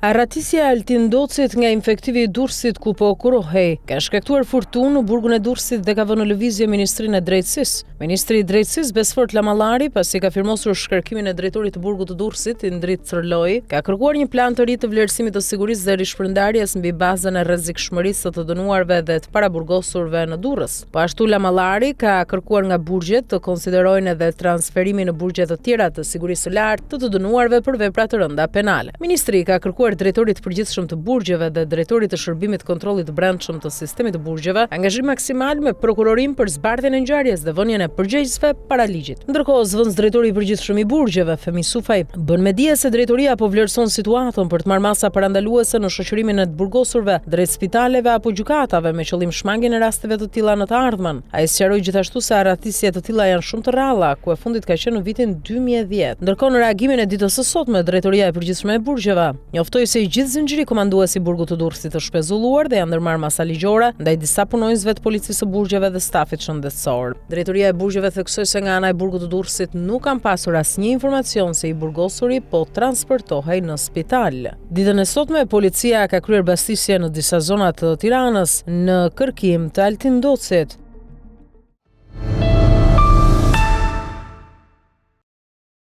Arratisja e Altin Docit nga infektivi i Durrësit ku po kurohej ka shkaktuar furtunë në burgun e Durrësit dhe ka vënë në lëvizje Ministrinë e Drejtësisë. Ministri i Drejtësisë Besfort Lamallari, pasi ka firmosur shkarkimin e drejtorit të burgut të Durrësit, Indrit Cërloi, ka kërkuar një plan të ri të vlerësimit të sigurisë dhe rishpërndarjes mbi bazën e rrezikshmërisë të dënuarve dhe të paraburgosurve në Durrës. Po ashtu Lamallari ka kërkuar nga burgjet të konsiderojnë edhe transferimin në burgje të tjera të sigurisë së lartë të dënuarve për vepra të rënda penale. Ministri ka kërkuar drejtorit të përgjithshëm të burgjeve dhe drejtorit të shërbimit kontrollit të brendshëm të sistemit të burgjeve angazhim maksimal me prokurorim për zbardhjen e ngjarjes dhe vënien e përgjegjësve para ligjit. Ndërkohë, zëvendës drejtori i përgjithshëm i burgjeve, Femi Sufaj, bën me dije se drejtoria po vlerëson situatën për të marrë masa parandaluese në shoqërimin e të burgosurve drejt spitaleve apo gjykatave me qëllim shmangjen e rasteve të tilla në të ardhmen. Ai sqaroi gjithashtu se arratisje të tilla janë shumë të rralla, ku e fundit ka qenë në vitin 2010. Ndërkohë, në reagimin e ditës së sotme, drejtoria e përgjithshme e burgjeve njoftoi se i gjithë zinxhiri komandues i burgut të Durrësit është shpezulluar dhe janë ndërmarrë masa ligjore ndaj disa punonjësve të policisë së burgjeve dhe stafit shëndetësor. Drejtoria e burgjeve theksoi se nga ana e burgut të Durrësit nuk kanë pasur asnjë informacion se i burgosuri po transportohej në spital. Ditën e sotme policia ka kryer bastisje në disa zona të Tiranës në kërkim të Altin Docit.